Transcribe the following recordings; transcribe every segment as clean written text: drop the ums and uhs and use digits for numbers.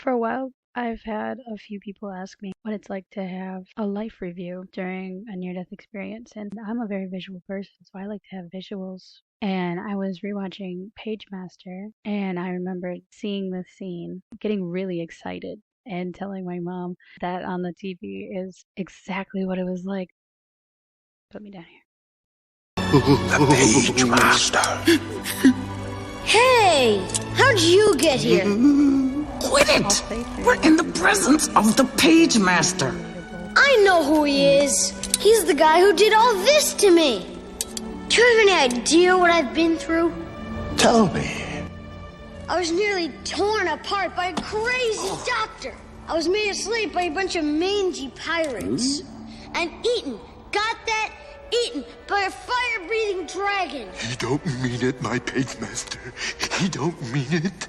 For a while, I've had a few people ask me what it's like to have a life review during a near death experience, and I'm a very visual person, so I like to have visuals. And I was rewatching Pagemaster, and I remembered seeing this scene, getting really excited, and telling my mom that on the TV is exactly what it was like. Put me down here. The Pagemaster. Hey! How'd you get here? Quit it! We're in the presence of the Pagemaster. I know who he is. He's the guy who did all this to me. Do you have any idea what I've been through? Tell me. I was nearly torn apart by a crazy doctor. I was made a slave by a bunch of mangy pirates. And eaten. Got that? Eaten by a fire-breathing dragon. He don't mean it, my Pagemaster. He don't mean it.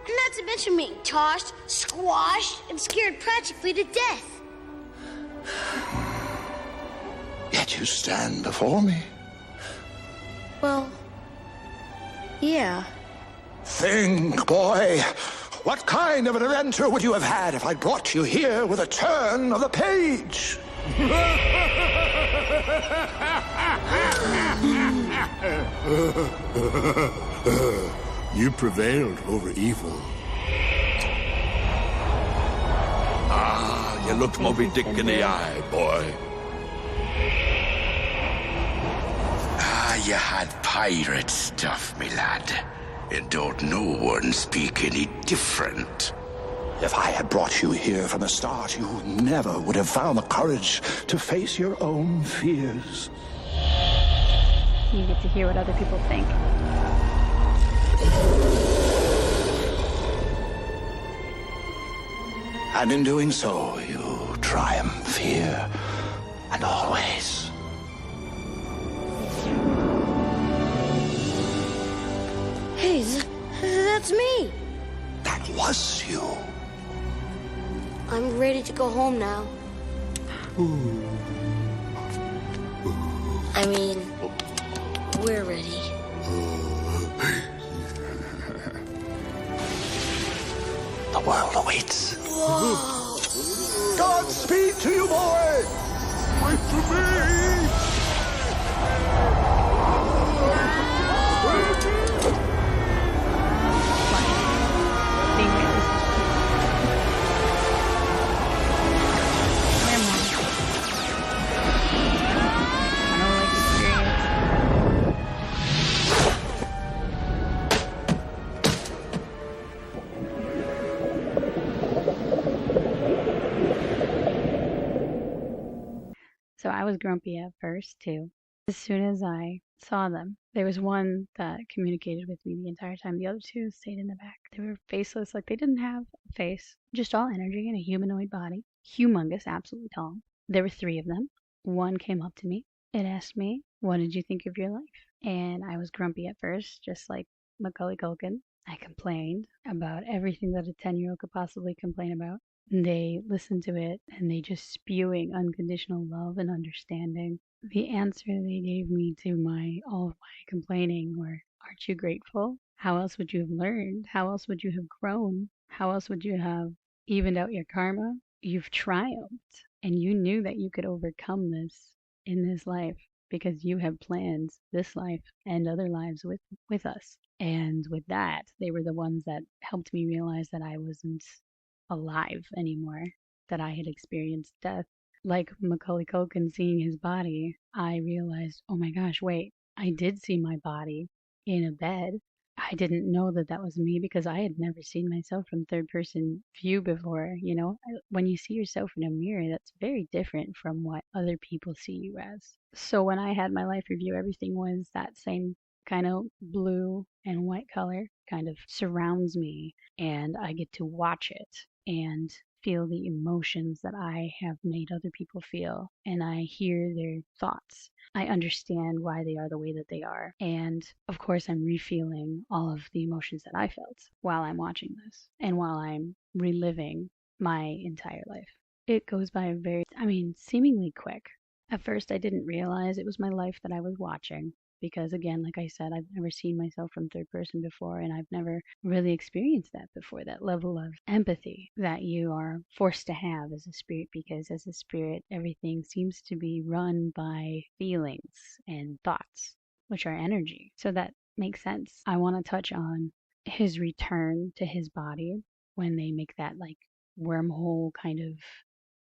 And not to mention being tossed, squashed, and scared practically to death. Yet you stand before me. Well, yeah. Think, boy. What kind of an adventure would you have had if I brought you here with a turn of the page? You prevailed over evil. You looked Moby Dick in the eye, boy. You had pirate stuff, me lad. And don't no one speak any different. If I had brought you here from the start, you never would have found the courage to face your own fears. You get to hear what other people think. And in doing so, you triumph here and always. Hey, that's me. That was you. I'm ready to go home now. I mean, we're ready. The world awaits. Whoa! Godspeed to you, boy! Wait for me! So I was grumpy at first too. As soon as I saw them, there was one that communicated with me the entire time. The other two stayed in the back. They were faceless, like they didn't have a face, just all energy in a humanoid body. Humongous, absolutely tall. There were three of them. One came up to me and asked me, "What did you think of your life?" And I was grumpy at first, just like Macaulay Culkin. I complained about everything that a 10-year-old could possibly complain about. They listened to it and they just spewing unconditional love and understanding. The answer they gave me to all of my complaining were, "Aren't you grateful? How else would you have learned? How else would you have grown? How else would you have evened out your karma? You've triumphed and you knew that you could overcome this in this life because you have planned this life and other lives with us." And with that, they were the ones that helped me realize that I wasn't alive anymore, that I had experienced death. Like Macaulay Culkin seeing his body, I realized, oh my gosh, wait, I did see my body in a bed. I didn't know that that was me because I had never seen myself from third person view before. You know, when you see yourself in a mirror, that's very different from what other people see you as. So when I had my life review, everything was that same kind of blue and white color kind of surrounds me, and I get to watch it and feel the emotions that I have made other people feel, and I hear their thoughts. I understand why they are the way that they are. And of course, I'm refeeling all of the emotions that I felt while I'm watching this and while I'm reliving my entire life. It goes by seemingly quick. At first, I didn't realize it was my life that I was watching. because, again, like I said, I've never seen myself from third person before, and I've never really experienced that before, that level of empathy that you are forced to have as a spirit, because as a spirit, everything seems to be run by feelings and thoughts, which are energy. So that makes sense. I want to touch on his return to his body when they make that like wormhole kind of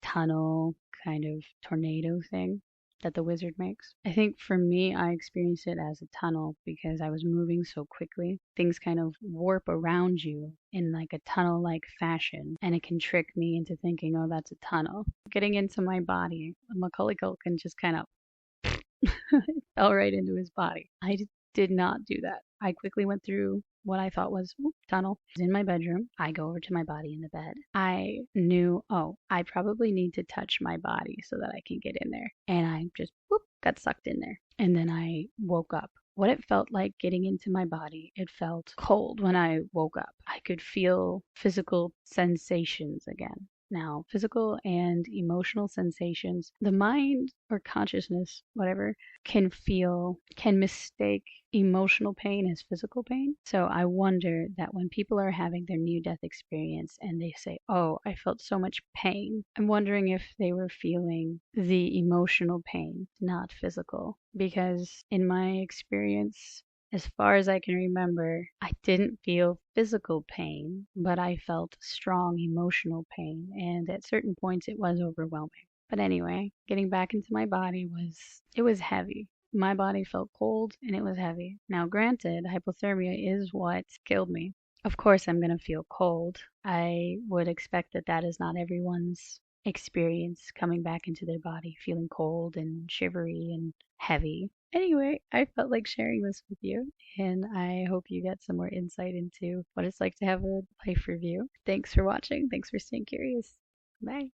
tunnel kind of tornado thing that the wizard makes. I think for me, I experienced it as a tunnel because I was moving so quickly. Things kind of warp around you in like a tunnel like fashion, and it can trick me into thinking, oh, that's a tunnel. Getting into my body, Macaulay Culkin just kind of fell right into his body. I did not do that. I quickly went through what I thought was tunnel. I was in my bedroom. I go over to my body in the bed. I knew, oh, I probably need to touch my body so that I can get in there. And I just got sucked in there. And then I woke up. What it felt like getting into my body, it felt cold when I woke up. I could feel physical sensations again. Now, physical and emotional sensations, the mind or consciousness, whatever, can mistake emotional pain as physical pain. So I wonder that when people are having their near death experience and they say, oh, I felt so much pain, I'm wondering if they were feeling the emotional pain, not physical. Because in my experience, as far as I can remember, I didn't feel physical pain, but I felt strong emotional pain, and at certain points it was overwhelming. But anyway, getting back into my body was heavy. My body felt cold and it was heavy. Now, granted, hypothermia is what killed me. Of course, I'm going to feel cold. I would expect that that is not everyone's experience, coming back into their body feeling cold and shivery and heavy. Anyway, I felt like sharing this with you, and I hope you get some more insight into what it's like to have a life review. Thanks for watching. Thanks for staying curious. Bye.